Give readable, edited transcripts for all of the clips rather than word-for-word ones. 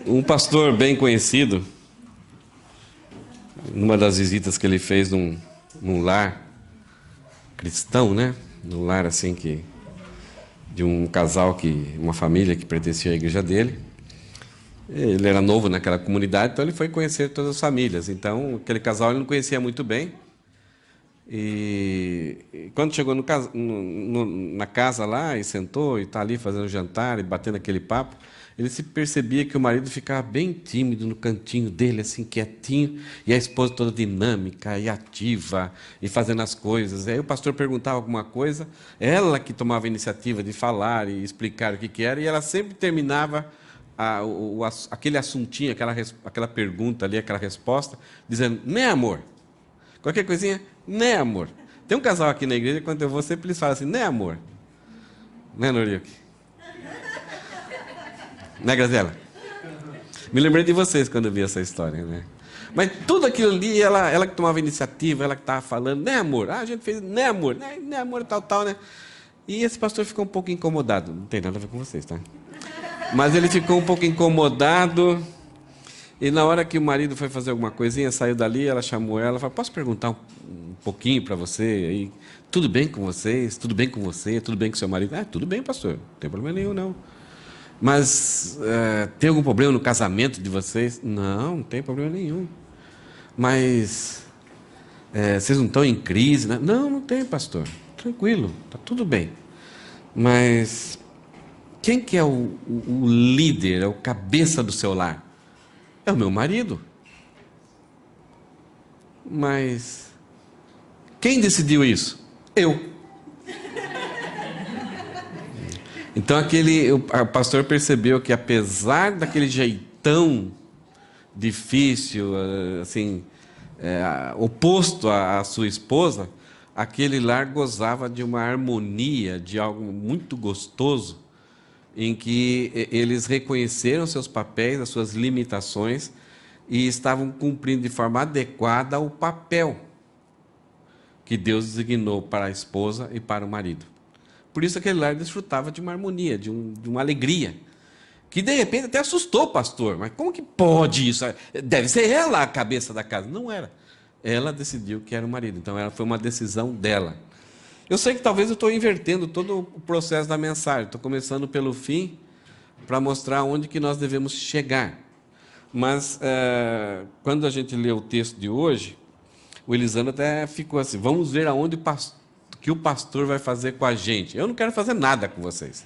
Um pastor bem conhecido, numa das visitas que ele fez num lar cristão, né? Num lar assim de um casal uma família que pertencia à igreja dele. Ele era novo naquela comunidade, então ele foi conhecer todas as famílias. Então aquele casal ele não conhecia muito bem. E quando chegou na casa lá e sentou e está ali fazendo jantar e batendo aquele papo, ele se percebia que o marido ficava bem tímido no cantinho dele, assim, quietinho, e a esposa toda dinâmica e ativa e fazendo as coisas. Aí o pastor perguntava alguma coisa, ela que tomava a iniciativa de falar e explicar o que era, e ela sempre terminava aquele assuntinho, aquela pergunta ali, aquela resposta, dizendo, né, amor? Qualquer coisinha, né, amor? Tem um casal aqui na igreja, quando eu vou, sempre eles falam assim, né, amor? Né, Noriuki? Né, Graziela? Me lembrei de vocês quando eu vi essa história, né? Mas tudo aquilo ali, ela que tomava iniciativa, ela que estava falando, né, amor? Ah, a gente fez, né, amor? Né, amor, tal, né? E esse pastor ficou um pouco incomodado. Não tem nada a ver com vocês, tá? Mas ele ficou um pouco incomodado. E na hora que o marido foi fazer alguma coisinha, saiu dali, ela chamou ela, falou, posso perguntar um pouquinho para você? Aí, tudo bem com vocês? Tudo bem com você? Tudo bem com seu marido? Ah, tudo bem, pastor. Não tem problema nenhum, não. Mas tem algum problema no casamento de vocês? Não, não tem problema nenhum. Mas vocês não estão em crise, né? Não, não tem, pastor. Tranquilo, está tudo bem. Mas quem que é o líder, é o cabeça do seu lar? É o meu marido. Mas quem decidiu isso? Eu. Então o pastor percebeu que apesar daquele jeitão difícil, assim, oposto à sua esposa, aquele lar gozava de uma harmonia, de algo muito gostoso, em que eles reconheceram seus papéis, as suas limitações, e estavam cumprindo de forma adequada o papel que Deus designou para a esposa e para o marido. Por isso aquele lar desfrutava de uma harmonia, de uma alegria, que de repente até assustou o pastor. Mas como que pode isso? Deve ser ela a cabeça da casa. Não era. Ela decidiu que era o marido, então foi uma decisão dela. Eu sei que talvez eu estou invertendo todo o processo da mensagem, estou começando pelo fim, para mostrar onde que nós devemos chegar. Mas, quando a gente lê o texto de hoje, o Elisandro até ficou assim, vamos ver aonde que o pastor vai fazer com a gente. Eu não quero fazer nada com vocês.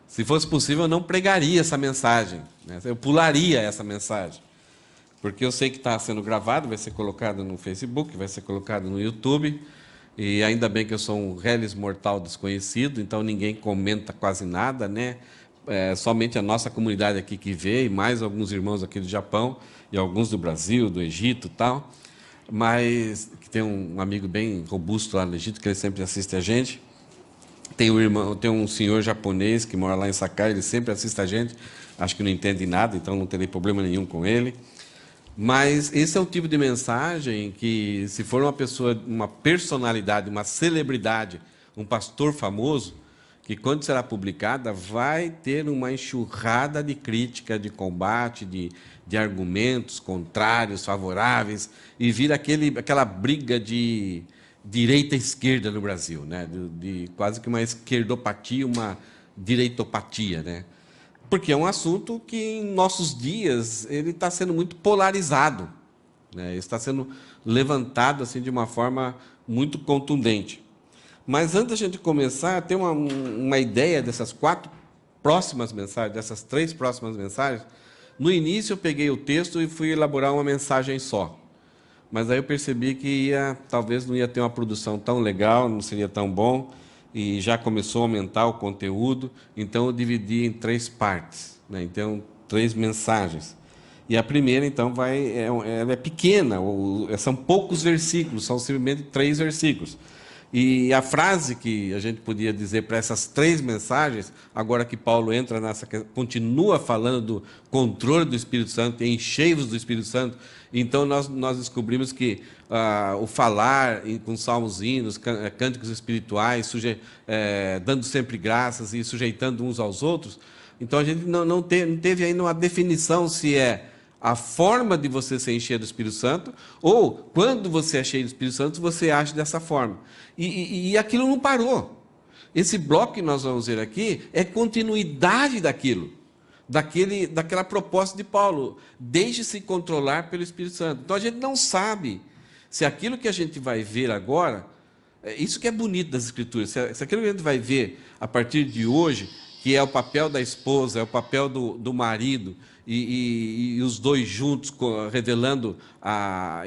Se fosse possível, eu não pregaria essa mensagem, né? Eu pularia essa mensagem. Porque eu sei que está sendo gravado, vai ser colocado no Facebook, vai ser colocado no YouTube, e ainda bem que eu sou um reles mortal desconhecido, então ninguém comenta quase nada, né? Somente a nossa comunidade aqui que vê, e mais alguns irmãos aqui do Japão, e alguns do Brasil, do Egito e tal, mas que tem um amigo bem robusto lá no Egito, que ele sempre assiste a gente. Tem um senhor japonês que mora lá em Sakai, ele sempre assiste a gente, acho que não entende nada, então não terei problema nenhum com ele. Mas esse é o tipo de mensagem que, se for uma pessoa, uma personalidade, uma celebridade, um pastor famoso, que quando será publicada vai ter uma enxurrada de crítica, de combate, de argumentos contrários, favoráveis, e vira aquela briga de direita e esquerda no Brasil, né? De quase que uma esquerdopatia, uma direitopatia, né? Porque é um assunto que, em nossos dias, ele está sendo muito polarizado, né? Está sendo levantado assim, de uma forma muito contundente. Mas, antes da gente começar, tem uma ideia dessas 4 próximas mensagens, dessas 3 próximas mensagens. No início, eu peguei o texto e fui elaborar uma mensagem só. Mas aí eu percebi que talvez não ia ter uma produção tão legal, não seria tão bom, e já começou a aumentar o conteúdo, então eu dividi em 3 partes, né? Então, 3 mensagens. E a primeira, então, ela é pequena, são poucos versículos, são simplesmente 3 versículos. E a frase que a gente podia dizer para essas 3 mensagens, agora que Paulo entra continua falando do controle do Espírito Santo, enchei-vos do Espírito Santo, então nós descobrimos que o falar com salmos, hinos, cânticos espirituais, dando sempre graças e sujeitando uns aos outros, Então a gente não teve ainda uma definição se é a forma de você ser encher do Espírito Santo, ou quando você é cheio do Espírito Santo, você age dessa forma. E aquilo não parou. Esse bloco que nós vamos ver aqui é continuidade daquilo, daquela proposta de Paulo. Deixe-se controlar pelo Espírito Santo. Então a gente não sabe se aquilo que a gente vai ver agora, isso que é bonito das Escrituras, se aquilo que a gente vai ver a partir de hoje, que é o papel da esposa, é o papel do marido, e os dois juntos revelando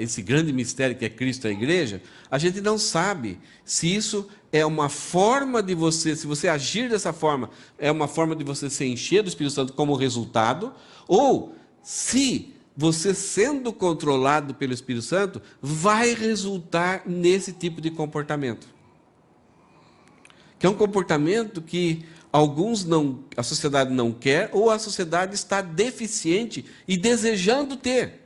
esse grande mistério que é Cristo e a igreja, a gente não sabe se isso é uma forma de você, se você agir dessa forma, é uma forma de você se encher do Espírito Santo como resultado, ou se você sendo controlado pelo Espírito Santo, vai resultar nesse tipo de comportamento. Que é um comportamento que a sociedade não quer, ou a sociedade está deficiente e desejando ter.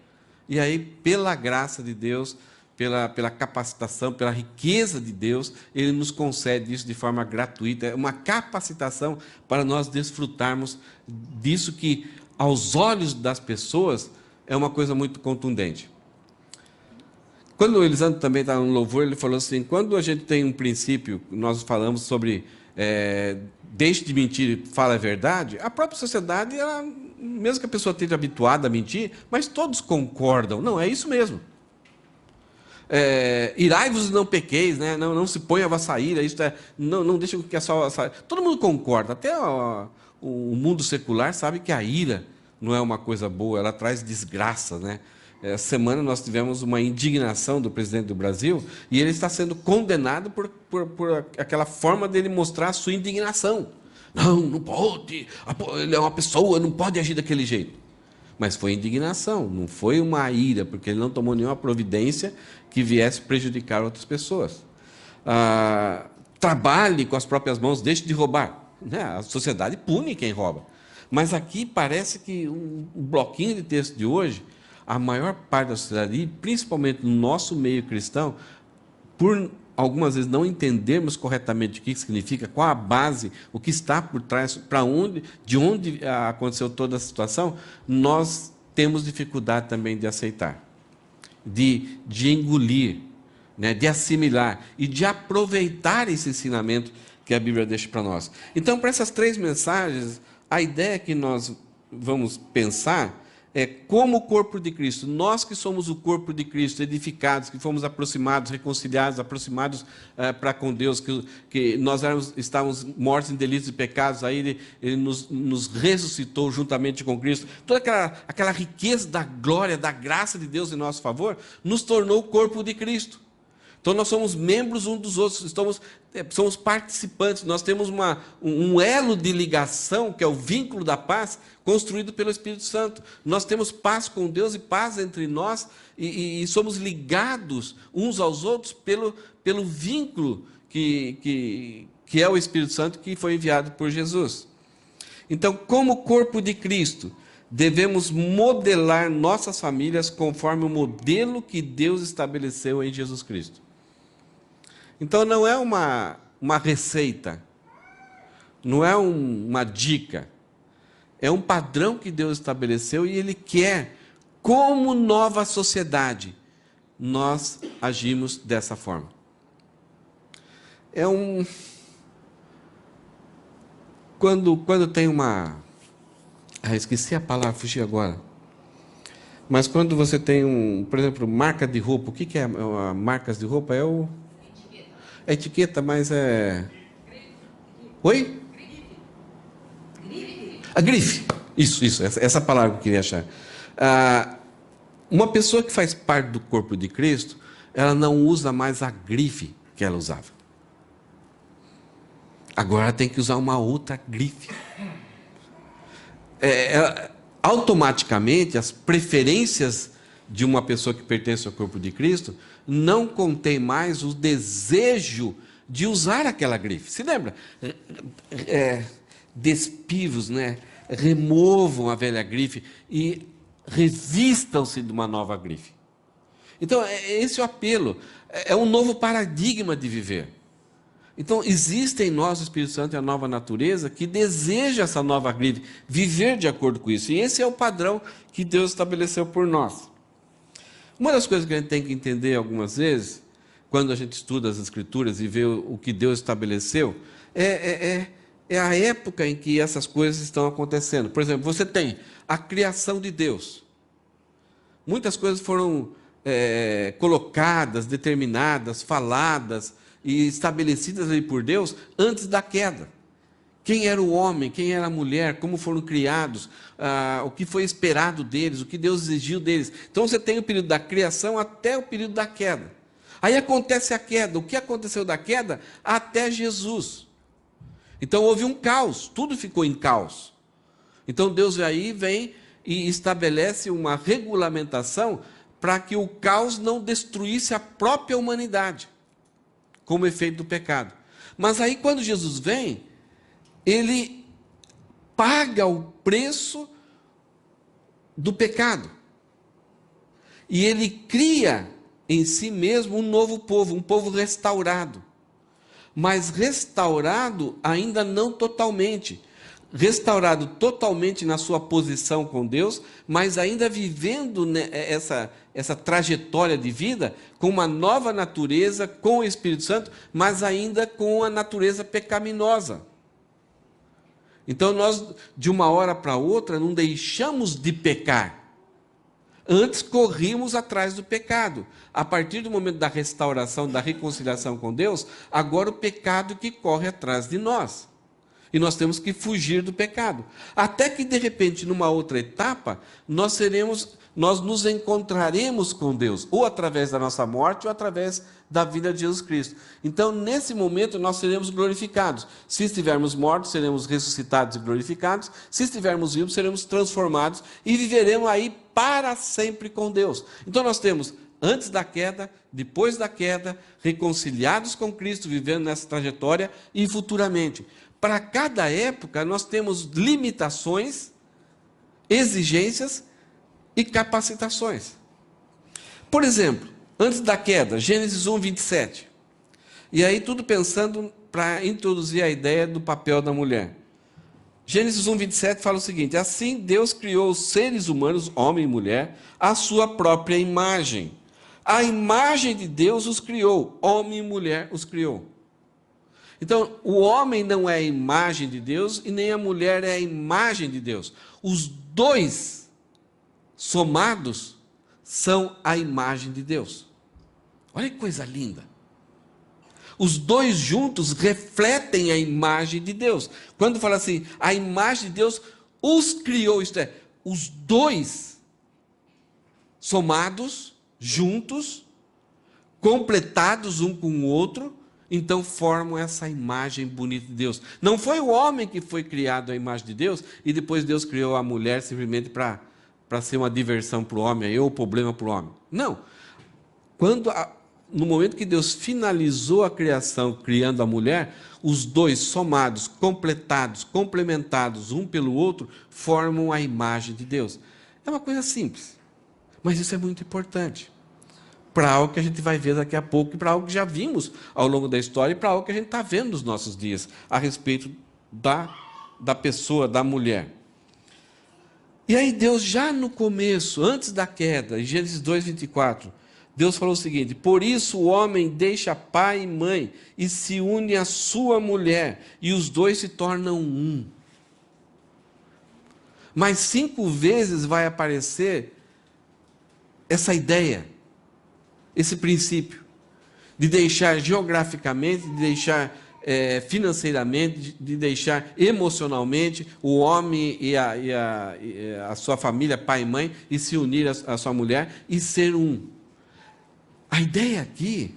E aí, pela graça de Deus, pela capacitação, pela riqueza de Deus, Ele nos concede isso de forma gratuita. É uma capacitação para nós desfrutarmos disso que, aos olhos das pessoas, é uma coisa muito contundente. Quando o Elisandro também está no louvor, ele falou assim, quando a gente tem um princípio, nós falamos sobre deixe de mentir e fala a verdade, a própria sociedade, mesmo que a pessoa esteja habituada a mentir, mas todos concordam, não, é isso mesmo. Irai-vos e não pequeis, né? Não se ponha a vassaíra, não deixa que a sua vassaíra. Todo mundo concorda, até o mundo secular sabe que a ira não é uma coisa boa, ela traz desgraça, né? Essa semana nós tivemos uma indignação do presidente do Brasil e ele está sendo condenado por aquela forma dele mostrar a sua indignação. Não pode, ele é uma pessoa, não pode agir daquele jeito. Mas foi indignação, não foi uma ira, porque ele não tomou nenhuma providência que viesse prejudicar outras pessoas. Trabalhe com as próprias mãos, deixe de roubar. A sociedade pune quem rouba. Mas aqui parece que um bloquinho de texto de hoje, a maior parte da sociedade, principalmente no nosso meio cristão, por algumas vezes não entendermos corretamente o que significa, qual a base, o que está por trás, de onde aconteceu toda a situação, nós temos dificuldade também de aceitar, de engolir, né, de assimilar e de aproveitar esse ensinamento que a Bíblia deixa para nós. Então, para essas 3 mensagens, a ideia que nós vamos pensar é como o corpo de Cristo, nós que somos o corpo de Cristo, edificados, que fomos aproximados, reconciliados, aproximados para com Deus, que nós estávamos mortos em delitos e pecados, aí Ele nos ressuscitou juntamente com Cristo, toda aquela riqueza da glória, da graça de Deus em nosso favor, nos tornou o corpo de Cristo. Então nós somos membros uns dos outros, somos participantes, nós temos um elo de ligação, que é o vínculo da paz, construído pelo Espírito Santo. Nós temos paz com Deus e paz entre nós, e somos ligados uns aos outros pelo vínculo que é o Espírito Santo, que foi enviado por Jesus. Então, como corpo de Cristo, devemos modelar nossas famílias conforme o modelo que Deus estabeleceu em Jesus Cristo. Então, não é uma receita, não é uma dica, é um padrão que Deus estabeleceu e Ele quer, como nova sociedade, nós agimos dessa forma. Quando tem esqueci a palavra, fugi agora. Mas quando você tem, por exemplo, marca de roupa, o que é marcas de roupa? É etiqueta, mas é... Oi? A grife. Isso, essa palavra que eu queria achar. Uma pessoa que faz parte do corpo de Cristo, ela não usa mais a grife que ela usava. Agora ela tem que usar uma outra grife. Automaticamente, as preferências de uma pessoa que pertence ao corpo de Cristo não contém mais o desejo de usar aquela grife. Se lembra? Despivos, né? Removam a velha grife e revistam-se de uma nova grife. Então, esse é o apelo. É um novo paradigma de viver. Então, existe em nós o Espírito Santo e a nova natureza que deseja essa nova vida, viver de acordo com isso. E esse é o padrão que Deus estabeleceu por nós. Uma das coisas que a gente tem que entender algumas vezes, quando a gente estuda as Escrituras e vê o que Deus estabeleceu, é a época em que essas coisas estão acontecendo. Por exemplo, você tem a criação de Deus. Muitas coisas foram colocadas, determinadas, faladas e estabelecidas ali por Deus antes da queda. Quem era o homem, quem era a mulher, como foram criados, o que foi esperado deles, o que Deus exigiu deles. Então você tem o período da criação até o período da queda. Aí acontece a queda. O que aconteceu da queda? Até Jesus. Então houve um caos, tudo ficou em caos. Então Deus aí vem e estabelece uma regulamentação para que o caos não destruísse a própria humanidade, como efeito do pecado. Mas aí quando Jesus vem, ele paga o preço do pecado. E ele cria em si mesmo um novo povo, um povo restaurado. Mas restaurado ainda não totalmente. Restaurado totalmente na sua posição com Deus, mas ainda vivendo essa trajetória de vida com uma nova natureza, com o Espírito Santo, mas ainda com a natureza pecaminosa. Então nós, de uma hora para outra, não deixamos de pecar. Antes corrimos atrás do pecado. A partir do momento da restauração, da reconciliação com Deus, agora o pecado que corre atrás de nós. E nós temos que fugir do pecado. Até que, de repente, numa outra etapa, nós nos encontraremos com Deus, ou através da nossa morte, ou através da vida de Jesus Cristo. Então, nesse momento, nós seremos glorificados. Se estivermos mortos, seremos ressuscitados e glorificados. Se estivermos vivos, seremos transformados e viveremos aí para sempre com Deus. Então, nós temos, antes da queda, depois da queda, reconciliados com Cristo, vivendo nessa trajetória, e futuramente. Para cada época, nós temos limitações, exigências e capacitações. Por exemplo, antes da queda, Gênesis 1, 27. E aí tudo pensando para introduzir a ideia do papel da mulher. Gênesis 1, 27 fala o seguinte: assim Deus criou os seres humanos, homem e mulher, à sua própria imagem. A imagem de Deus os criou, homem e mulher os criou. Então, o homem não é a imagem de Deus e nem a mulher é a imagem de Deus. Os dois somados são a imagem de Deus. Olha que coisa linda. Os dois juntos refletem a imagem de Deus. Quando fala assim, a imagem de Deus os criou, isto é, os dois somados, juntos, completados um com o outro, então formam essa imagem bonita de Deus. Não foi o homem que foi criado à imagem de Deus e depois Deus criou a mulher simplesmente para ser uma diversão para o homem, ou problema para o homem. Não. No momento que Deus finalizou a criação, criando a mulher, os dois somados, completados, complementados um pelo outro, formam a imagem de Deus. É uma coisa simples, mas isso é muito importante. Para algo que a gente vai ver daqui a pouco, e para algo que já vimos ao longo da história, e para algo que a gente está vendo nos nossos dias, a respeito da pessoa, da mulher. E aí Deus, já no começo, antes da queda, em Gênesis 2, 24, Deus falou o seguinte: por isso o homem deixa pai e mãe, e se une à sua mulher, e os dois se tornam um. Mas 5 vezes vai aparecer essa ideia, esse princípio, de deixar geograficamente, de deixar financeiramente, de deixar emocionalmente o homem e a sua família, pai e mãe, e se unir à sua mulher e ser um. A ideia aqui,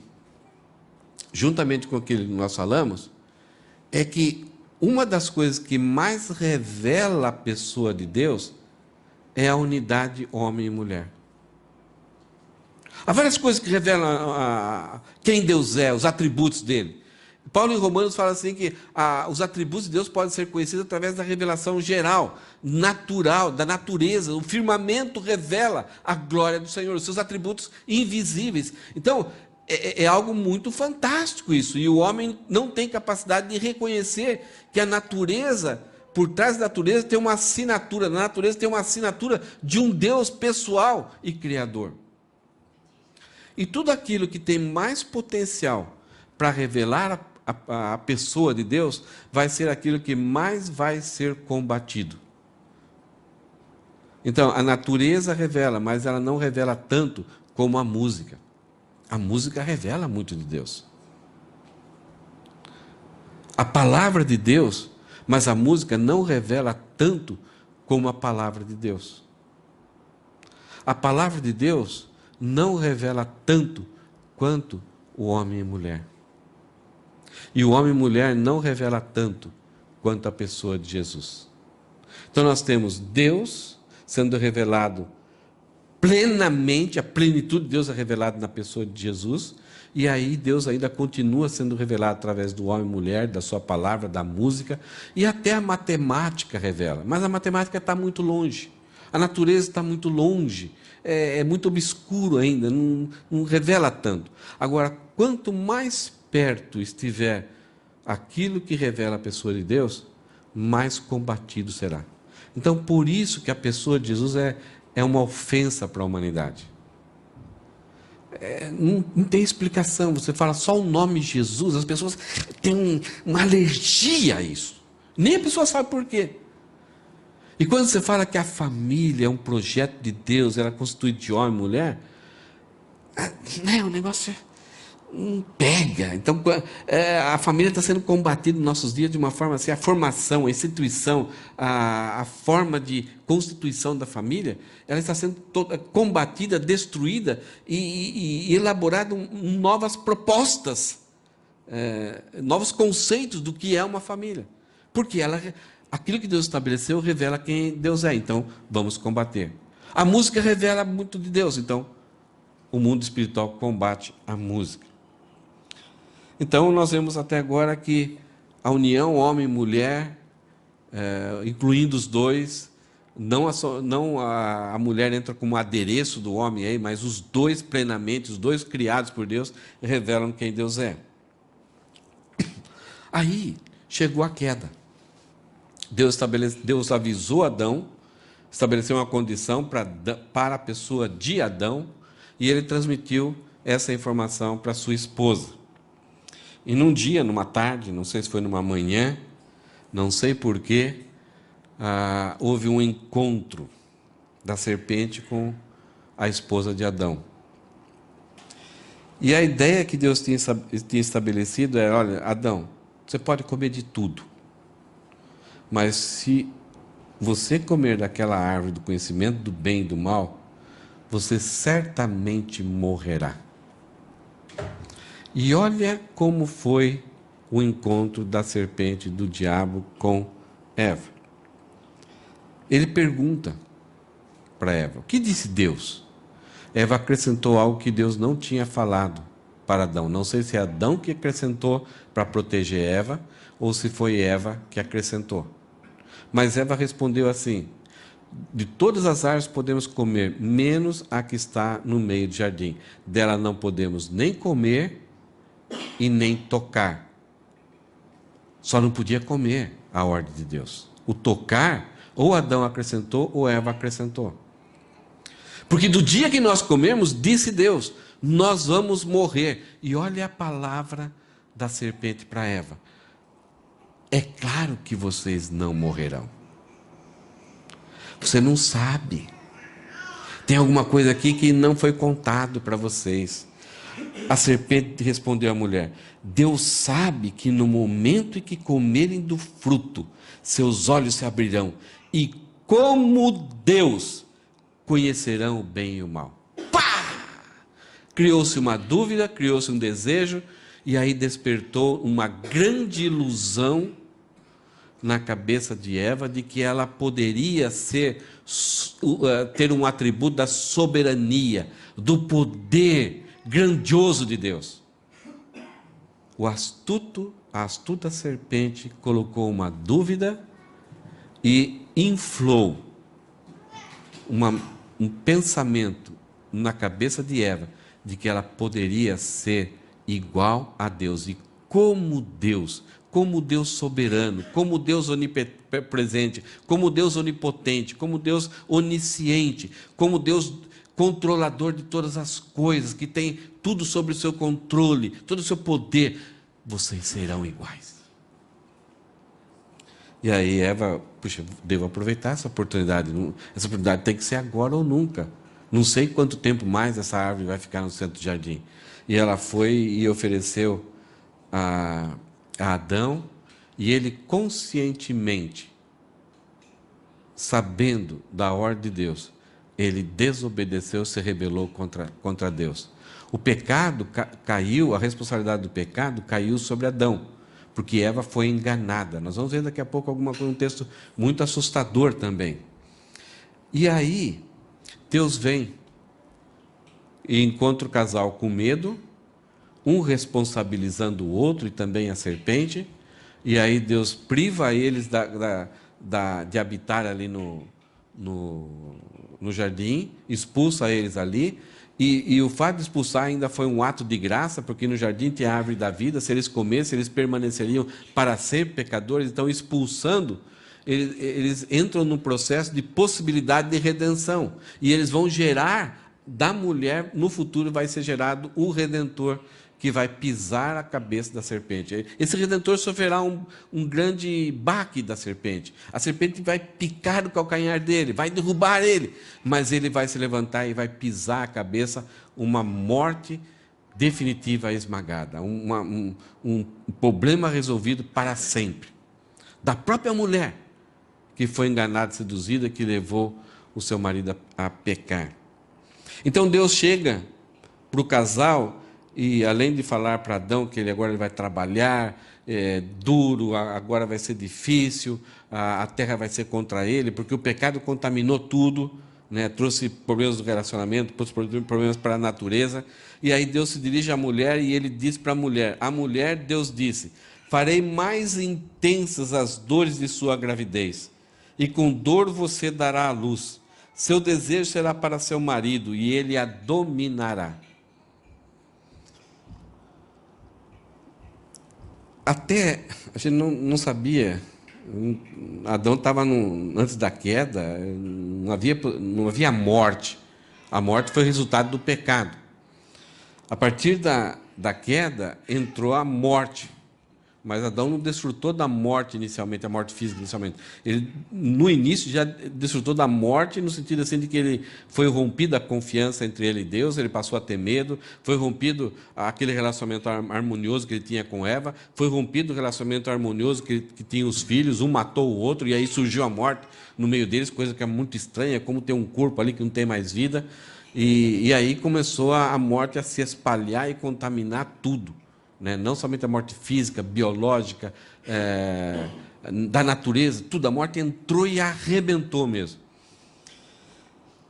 juntamente com aquilo que nós falamos, é que uma das coisas que mais revela a pessoa de Deus é a unidade homem e mulher. Há várias coisas que revelam quem Deus é, os atributos dele. Paulo em Romanos fala assim que os atributos de Deus podem ser conhecidos através da revelação geral, natural, da natureza. O firmamento revela a glória do Senhor, os seus atributos invisíveis. Então, É algo muito fantástico isso. E o homem não tem capacidade de reconhecer que a natureza, por trás da natureza, tem uma assinatura. Na natureza tem uma assinatura de um Deus pessoal e criador. E tudo aquilo que tem mais potencial para revelar a pessoa de Deus, vai ser aquilo que mais vai ser combatido. Então, a natureza revela, mas ela não revela tanto como a música. A música revela muito de Deus. A palavra de Deus, mas a música não revela tanto como a palavra de Deus. A palavra de Deus não revela tanto quanto o homem e mulher. E o homem e mulher não revela tanto quanto a pessoa de Jesus. Então nós temos Deus sendo revelado plenamente, a plenitude de Deus é revelada na pessoa de Jesus, e aí Deus ainda continua sendo revelado através do homem e mulher, da sua palavra, da música, e até a matemática revela. Mas a matemática está muito longe, a natureza está muito longe, é muito obscuro ainda, não revela tanto. Agora, quanto mais perto estiver aquilo que revela a pessoa de Deus, mais combatido será. Então, por isso que a pessoa de Jesus é uma ofensa para a humanidade. Não tem explicação. Você fala só o nome Jesus, as pessoas têm uma alergia a isso. Nem a pessoa sabe por quê. E quando você fala que a família é um projeto de Deus, ela é constituída de homem e mulher, o negócio pega. Então, a família está sendo combatida nos nossos dias de uma forma assim, a formação, a instituição, a forma de constituição da família, ela está sendo toda combatida, destruída e elaborada novas propostas, novos conceitos do que é uma família. Porque aquilo que Deus estabeleceu revela quem Deus é, então vamos combater. A música revela muito de Deus, então o mundo espiritual combate a música. Então, nós vemos até agora que a união homem e mulher, incluindo os dois, não a mulher entra como adereço do homem aí, mas os dois plenamente, os dois criados por Deus, revelam quem Deus é. Aí chegou a queda. Deus avisou Adão, estabeleceu uma condição para a pessoa de Adão, e ele transmitiu essa informação para sua esposa. E num dia, numa tarde, não sei se foi numa manhã, não sei porquê, houve um encontro da serpente com a esposa de Adão. E a ideia que Deus tinha estabelecido é, olha, Adão, você pode comer de tudo, mas se você comer daquela árvore do conhecimento do bem e do mal, você certamente morrerá. E olha como foi o encontro da serpente, do diabo com Eva. Ele pergunta para Eva, o que disse Deus? Eva acrescentou algo que Deus não tinha falado para Adão. Não sei se é Adão que acrescentou para proteger Eva, ou se foi Eva que acrescentou. Mas Eva respondeu assim, de todas as árvores podemos comer, menos a que está no meio do jardim. Dela não podemos nem comer e nem tocar. Só não podia comer a ordem de Deus. O tocar, ou Adão acrescentou, ou Eva acrescentou. Porque do dia que nós comemos, disse Deus, nós vamos morrer. E olha a palavra da serpente para Eva. É claro que vocês não morrerão. Você não sabe. Tem alguma coisa aqui que não foi contado para vocês. A serpente respondeu à mulher, Deus sabe que no momento em que comerem do fruto, seus olhos se abrirão, e como Deus, conhecerão o bem e o mal. Pá! Criou-se uma dúvida, criou-se um desejo, e aí despertou uma grande ilusão na cabeça de Eva, de que ela poderia ter um atributo da soberania, do poder grandioso de Deus. A astuta serpente colocou uma dúvida e inflou um pensamento na cabeça de Eva, de que ela poderia ser igual a Deus. E como Deus soberano, como Deus onipresente, como Deus onipotente, como Deus onisciente, como Deus controlador de todas as coisas, que tem tudo sob o seu controle, todo o seu poder, vocês serão iguais. E aí Eva, puxa, devo aproveitar essa oportunidade. Essa oportunidade tem que ser agora ou nunca. Não sei quanto tempo mais essa árvore vai ficar no centro do jardim. E ela foi e ofereceu a Adão, e ele conscientemente, sabendo da ordem de Deus, ele desobedeceu, se rebelou contra Deus. O pecado caiu, a responsabilidade do pecado caiu sobre Adão, porque Eva foi enganada. Nós vamos ver daqui a pouco um texto muito assustador também. E aí, Deus vem e encontra o casal com medo, um responsabilizando o outro e também a serpente, e aí Deus priva eles de habitar ali no jardim, expulsa eles ali, e o fato de expulsar ainda foi um ato de graça, porque no jardim tem a árvore da vida, se eles comessem, eles permaneceriam para sempre pecadores. Então, expulsando, eles entram num processo de possibilidade de redenção, e eles vão gerar da mulher, no futuro vai ser gerado o Redentor, que vai pisar a cabeça da serpente. Esse Redentor sofrerá um grande baque da serpente. A serpente vai picar o calcanhar dele, vai derrubar ele, mas ele vai se levantar e vai pisar a cabeça, uma morte definitiva esmagada, um problema resolvido para sempre. Da própria mulher, que foi enganada, seduzida, que levou o seu marido a pecar. Então Deus chega para o casal, e além de falar para Adão que ele agora vai trabalhar, duro, agora vai ser difícil, a terra vai ser contra ele, porque o pecado contaminou tudo, né? Trouxe problemas do relacionamento, trouxe problemas para a natureza. E aí Deus se dirige à mulher e ele diz para a mulher, Deus disse: farei mais intensas as dores de sua gravidez, e com dor você dará à luz. Seu desejo será para seu marido, e ele a dominará. Até, a gente não sabia, Adão estava antes da queda, não havia morte. A morte foi resultado do pecado. A partir da queda, entrou a morte. Mas Adão não desfrutou da morte inicialmente, a morte física inicialmente. Ele, no início, já desfrutou da morte, no sentido assim de que ele foi rompida a confiança entre ele e Deus, ele passou a ter medo, foi rompido aquele relacionamento harmonioso que ele tinha com Eva, foi rompido o relacionamento harmonioso que tinha os filhos, um matou o outro, e aí surgiu a morte no meio deles, coisa que é muito estranha, como ter um corpo ali que não tem mais vida. E aí começou a morte a se espalhar e contaminar tudo. Não somente a morte física, biológica, da natureza, tudo. A morte entrou e arrebentou mesmo.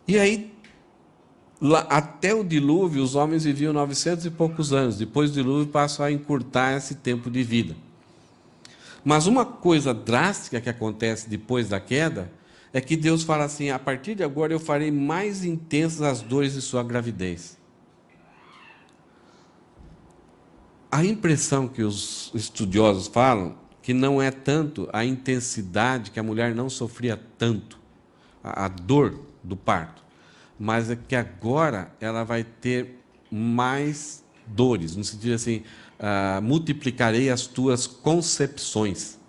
E aí, até o dilúvio, os homens viviam 900 e poucos anos. Depois do dilúvio, passam a encurtar esse tempo de vida. Mas uma coisa drástica que acontece depois da queda é que Deus fala assim: a partir de agora eu farei mais intensas as dores de sua gravidez. A impressão que os estudiosos falam, que não é tanto a intensidade, que a mulher não sofria tanto, a dor do parto, mas é que agora ela vai ter mais dores, no sentido assim, multiplicarei as tuas concepções.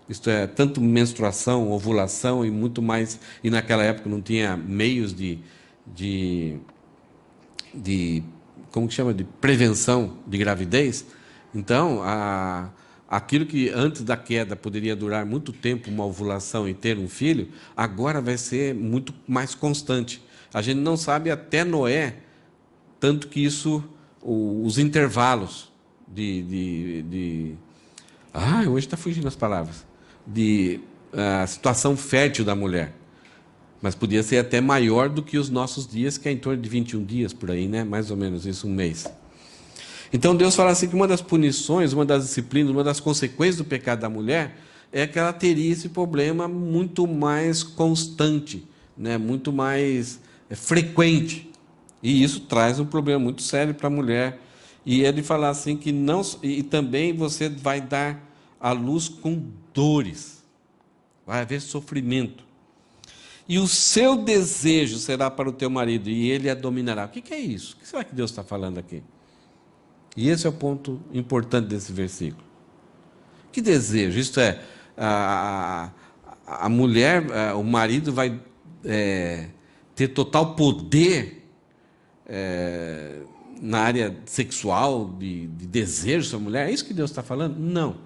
Isto é, tanto menstruação, ovulação e muito mais, e naquela época não tinha meios de como que chama, de prevenção de gravidez. Então, aquilo que antes da queda poderia durar muito tempo, uma ovulação e ter um filho, agora vai ser muito mais constante. A gente não sabe até Noé, tanto que isso, os intervalos hoje está fugindo as palavras, a situação fértil da mulher. Mas podia ser até maior do que os nossos dias, que é em torno de 21 dias, por aí, né? Mais ou menos isso, um mês. Então Deus fala assim que uma das punições, uma das disciplinas, uma das consequências do pecado da mulher é que ela teria esse problema muito mais constante, né? Muito mais frequente. E isso traz um problema muito sério para a mulher. E ele fala assim que não, e também você vai dar à luz com dores. Vai haver sofrimento. E o seu desejo será para o teu marido, e ele a dominará. O que é isso? O que será que Deus está falando aqui? E esse é o ponto importante desse versículo. Que desejo? Isto é, a mulher, o marido vai ter total poder na área sexual, de desejo sobre a mulher. É isso que Deus está falando? Não.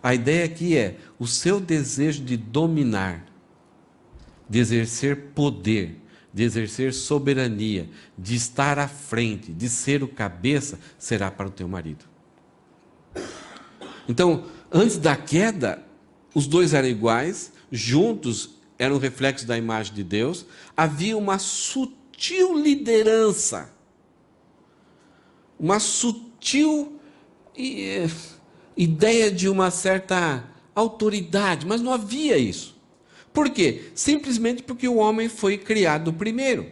A ideia aqui é o seu desejo de dominar, de exercer poder, de exercer soberania, de estar à frente, de ser o cabeça, será para o teu marido. Então, antes da queda, os dois eram iguais, juntos eram reflexos da imagem de Deus, havia uma sutil liderança, uma sutil ideia de uma certa autoridade, mas não havia isso. Por quê? Simplesmente porque o homem foi criado primeiro.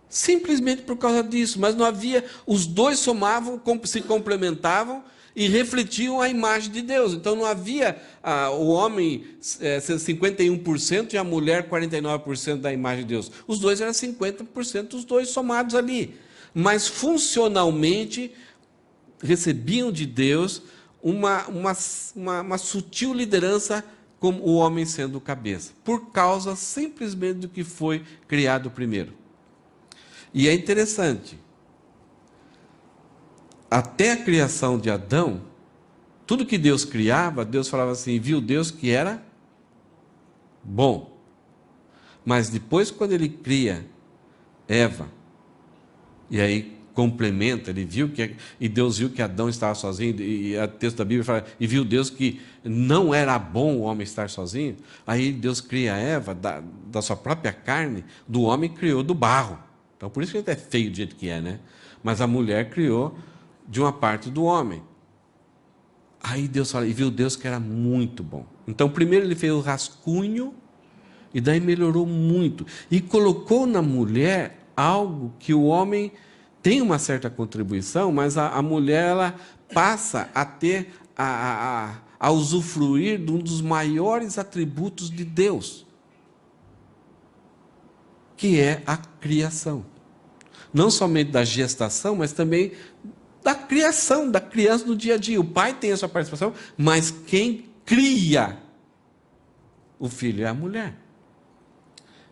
Simplesmente por causa disso, mas não havia, os dois somavam, se complementavam e refletiam a imagem de Deus. Então não havia o homem 51% e a mulher 49% da imagem de Deus. Os dois eram 50%, os dois somados ali. Mas funcionalmente recebiam de Deus uma sutil liderança, como o homem sendo o cabeça, por causa simplesmente do que foi criado primeiro. E é interessante, até a criação de Adão, tudo que Deus criava, Deus falava assim, viu Deus que era bom. Mas depois, quando ele cria Eva, e aí complementa, ele viu que, e Deus viu que Adão estava sozinho, e o texto da Bíblia fala, e viu Deus que não era bom o homem estar sozinho, aí Deus cria Eva da sua própria carne, do homem criou do barro. Então por isso que ele é feio do jeito que é, né? Mas a mulher criou de uma parte do homem. Aí Deus fala, e viu Deus que era muito bom. Então primeiro ele fez o rascunho, e daí melhorou muito, e colocou na mulher algo que o homem tem uma certa contribuição, mas a mulher ela passa a ter, a usufruir de um dos maiores atributos de Deus, que é a criação. Não somente da gestação, mas também da criação, da criança no dia a dia. O pai tem a sua participação, mas quem cria o filho é a mulher.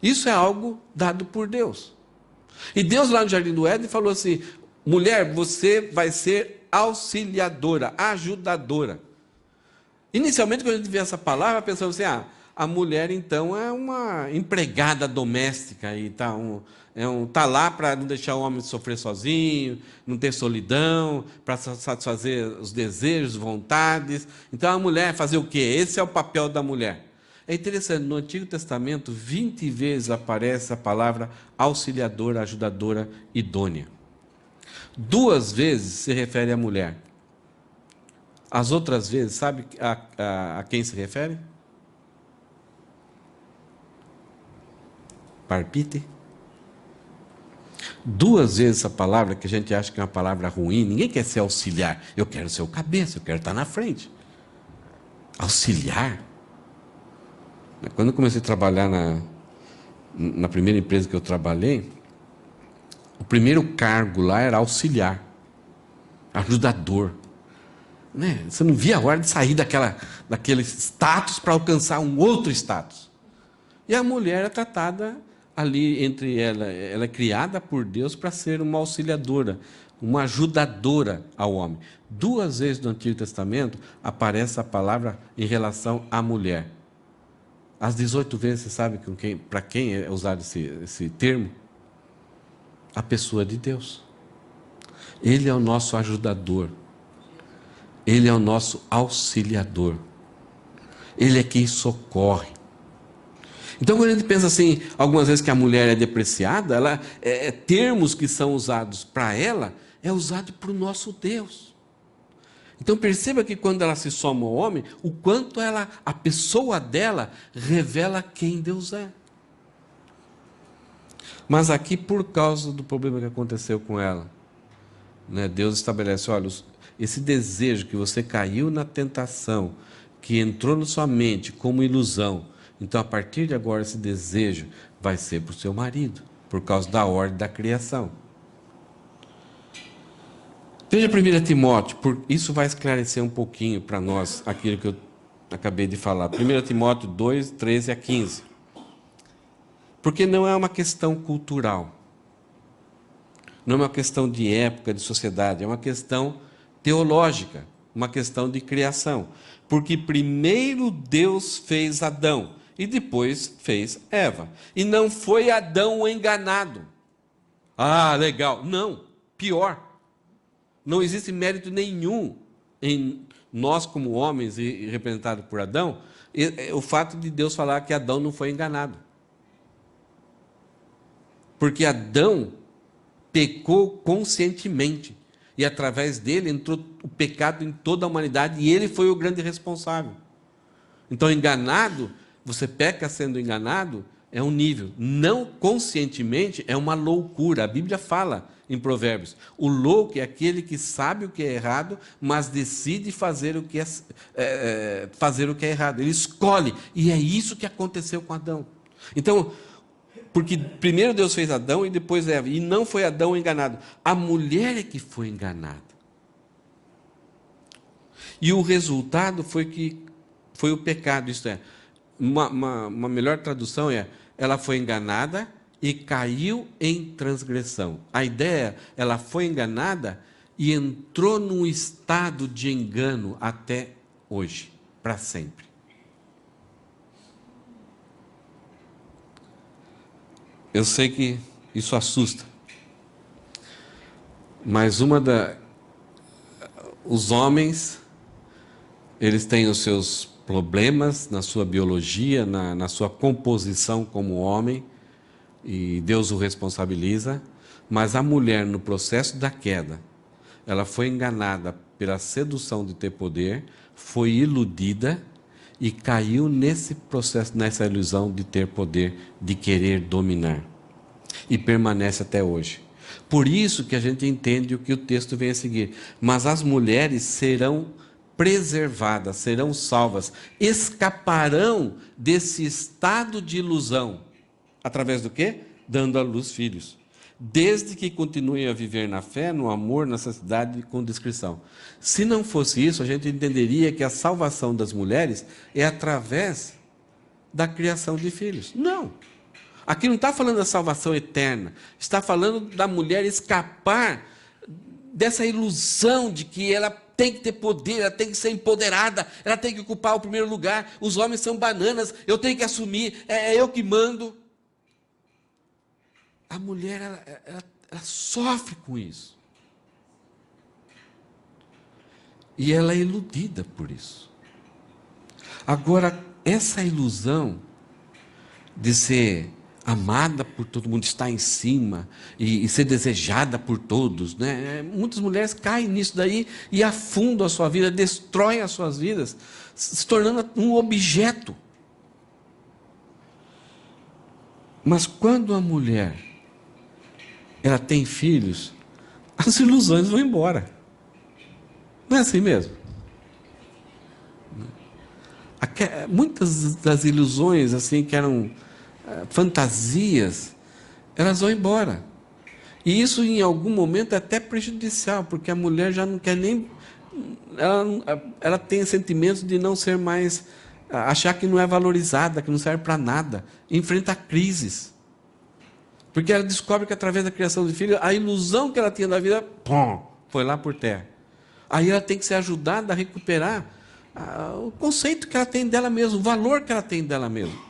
Isso é algo dado por Deus. E Deus lá no Jardim do Éden falou assim, mulher, você vai ser auxiliadora, ajudadora. Inicialmente, quando a gente vê essa palavra, pensamos assim, a mulher então é uma empregada doméstica, e tá lá para não deixar o homem sofrer sozinho, não ter solidão, para satisfazer os desejos, vontades. Então a mulher fazer o quê? Esse é o papel da mulher. É interessante, no Antigo Testamento, 20 vezes aparece a palavra auxiliadora, ajudadora, idônea. 2 vezes se refere à mulher. As outras vezes, sabe a quem se refere? Parpite. 2 vezes essa palavra, que a gente acha que é uma palavra ruim, ninguém quer ser auxiliar. Eu quero ser o cabeça, eu quero estar na frente. Auxiliar? Quando eu comecei a trabalhar na primeira empresa que eu trabalhei, o primeiro cargo lá era auxiliar, ajudador. Né? Você não via a hora de sair daquele status para alcançar um outro status. E a mulher é tratada ali entre ela é criada por Deus para ser uma auxiliadora, uma ajudadora ao homem. 2 vezes no Antigo Testamento aparece a palavra em relação à mulher. As 18 vezes, você sabe para quem é usado esse termo? A pessoa de Deus. Ele é o nosso ajudador. Ele é o nosso auxiliador. Ele é quem socorre. Então, quando a gente pensa assim, algumas vezes que a mulher é depreciada, termos que são usados para ela, é usado para o nosso Deus. Então perceba que quando ela se soma ao homem, o quanto a pessoa dela revela quem Deus é. Mas aqui, por causa do problema que aconteceu com ela, né, Deus estabelece, olha, esse desejo que você caiu na tentação, que entrou na sua mente como ilusão, então a partir de agora esse desejo vai ser para o seu marido, por causa da ordem da criação. Veja 1 Timóteo, isso vai esclarecer um pouquinho para nós aquilo que eu acabei de falar. 1 Timóteo 2, 13 a 15. Porque não é uma questão cultural, não é uma questão de época, de sociedade, é uma questão teológica, uma questão de criação. Porque primeiro Deus fez Adão e depois fez Eva. E não foi Adão o enganado. Ah, legal. Não, pior. Não existe mérito nenhum em nós como homens e representados por Adão, o fato de Deus falar que Adão não foi enganado. Porque Adão pecou conscientemente. E através dele entrou o pecado em toda a humanidade e ele foi o grande responsável. Então, enganado, você peca sendo enganado, é um nível. Não conscientemente é uma loucura. A Bíblia fala em Provérbios. O louco é aquele que sabe o que é errado, mas decide fazer o que fazer o que é errado. Ele escolhe. E é isso que aconteceu com Adão. Então, porque primeiro Deus fez Adão e depois Eva. E não foi Adão enganado. A mulher é que foi enganada. E o resultado foi o pecado. Isto é, uma melhor tradução é, ela foi enganada e caiu em transgressão. A ideia, ela foi enganada e entrou num estado de engano até hoje, para sempre. Eu sei que isso assusta, mas os homens, eles têm os seus problemas na sua biologia, na sua composição como homem, e Deus o responsabiliza, mas a mulher, no processo da queda, ela foi enganada pela sedução de ter poder, foi iludida e caiu nesse processo, nessa ilusão de ter poder, de querer dominar. E permanece até hoje. Por isso que a gente entende o que o texto vem a seguir. Mas as mulheres serão preservadas, serão salvas, escaparão desse estado de ilusão. Através do quê? Dando à luz filhos. Desde que continuem a viver na fé, no amor, na santidade, com discrição. Se não fosse isso, a gente entenderia que a salvação das mulheres é através da criação de filhos. Não. Aqui não está falando da salvação eterna. Está falando da mulher escapar dessa ilusão de que ela tem que ter poder, ela tem que ser empoderada, ela tem que ocupar o primeiro lugar. Os homens são bananas, eu tenho que assumir, é eu que mando. A mulher, ela sofre com isso. E ela é iludida por isso. Agora, essa ilusão de ser amada por todo mundo, estar em cima e ser desejada por todos, né? Muitas mulheres caem nisso daí e afundam a sua vida, destroem as suas vidas, se tornando um objeto. Mas quando a mulher ela tem filhos, as ilusões vão embora. Não é assim mesmo? Muitas das ilusões assim que eram fantasias, elas vão embora. E isso em algum momento é até prejudicial, porque a mulher já não quer nem... Ela tem sentimentos de não ser mais... achar que não é valorizada, que não serve para nada. Enfrenta crises. Porque ela descobre que através da criação de filhos, a ilusão que ela tinha da vida, foi lá por terra. Aí ela tem que ser ajudada a recuperar o conceito que ela tem dela mesma, o valor que ela tem dela mesma.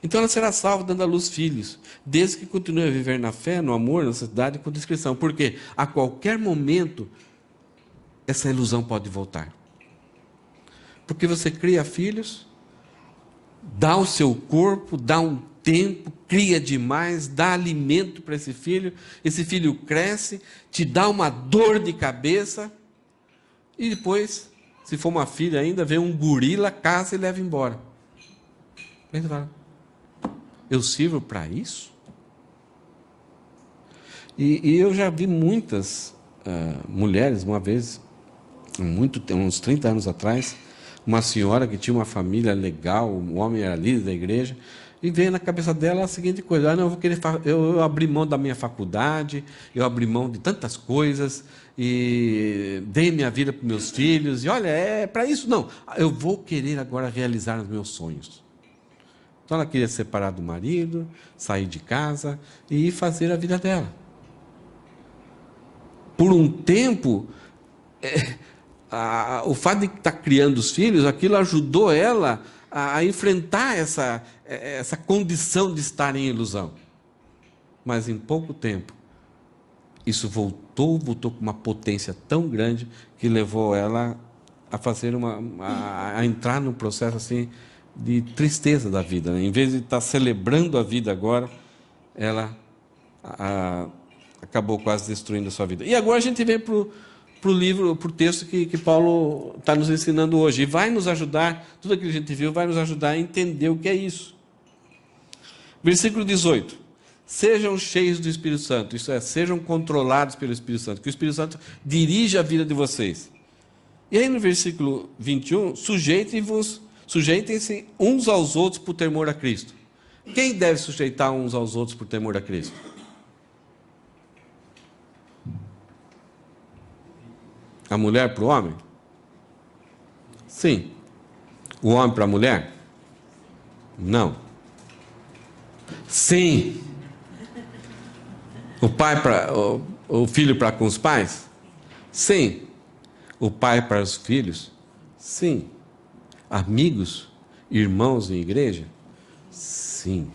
Então ela será salva dando à luz filhos, desde que continue a viver na fé, no amor, na santidade e com discrição. Porque a qualquer momento, essa ilusão pode voltar. Porque você cria filhos, dá o seu corpo, dá um tempo, cria demais, dá alimento para esse filho cresce, te dá uma dor de cabeça, e depois, se for uma filha ainda, vem um gorila, caça e leva embora. Aí você fala, eu sirvo para isso? E eu já vi muitas mulheres, uma vez, uns 30 anos atrás, uma senhora que tinha uma família legal, um homem era líder da igreja, e veio na cabeça dela a seguinte coisa: não, eu abri mão da minha faculdade, eu abri mão de tantas coisas, e dei minha vida para os meus filhos, e olha, é para isso não, eu vou querer agora realizar os meus sonhos. Então ela queria se separar do marido, sair de casa e fazer a vida dela. Por um tempo, o fato de estar criando os filhos, aquilo ajudou ela a enfrentar essa condição de estar em ilusão. Mas em pouco tempo, isso voltou com uma potência tão grande que levou ela a fazer a entrar num processo assim de tristeza da vida, né? Em vez de estar celebrando a vida agora, ela acabou quase destruindo a sua vida. E agora a gente vem para o texto que Paulo está nos ensinando hoje, e vai nos ajudar, tudo aquilo que a gente viu vai nos ajudar a entender o que é isso. Versículo 18: sejam cheios do Espírito Santo, isso é, sejam controlados pelo Espírito Santo, que o Espírito Santo dirija a vida de vocês. E aí no versículo 21, sujeitem-se uns aos outros por temor a Cristo. Quem deve sujeitar uns aos outros por temor a Cristo? A mulher para o homem? Sim. O homem para a mulher? Não. Sim. O filho para com os pais? Sim. O pai para os filhos? Sim. Amigos, irmãos em igreja? Sim.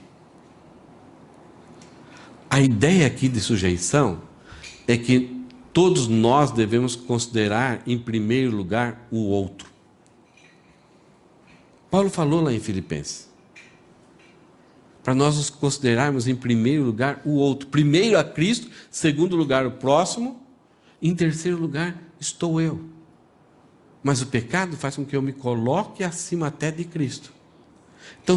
A ideia aqui de sujeição é que todos nós devemos considerar em primeiro lugar o outro. Paulo falou lá em Filipenses, para nós nos considerarmos em primeiro lugar o outro. Primeiro a Cristo, segundo lugar o próximo, em terceiro lugar estou eu. Mas o pecado faz com que eu me coloque acima até de Cristo. Então,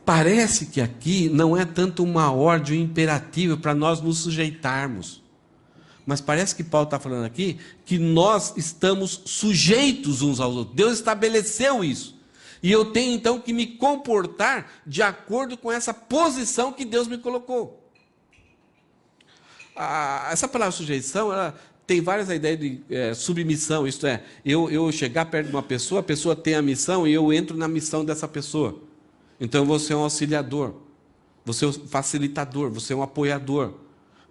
parece que aqui não é tanto uma ordem, um imperativo para nós nos sujeitarmos. Mas parece que Paulo está falando aqui que nós estamos sujeitos uns aos outros. Deus estabeleceu isso. E eu tenho então que me comportar de acordo com essa posição que Deus me colocou. Essa palavra sujeição, ela tem várias ideias de submissão. Isto é, eu chegar perto de uma pessoa, a pessoa tem a missão e eu entro na missão dessa pessoa. Então eu vou ser um auxiliador, vou ser um facilitador, vou ser um apoiador.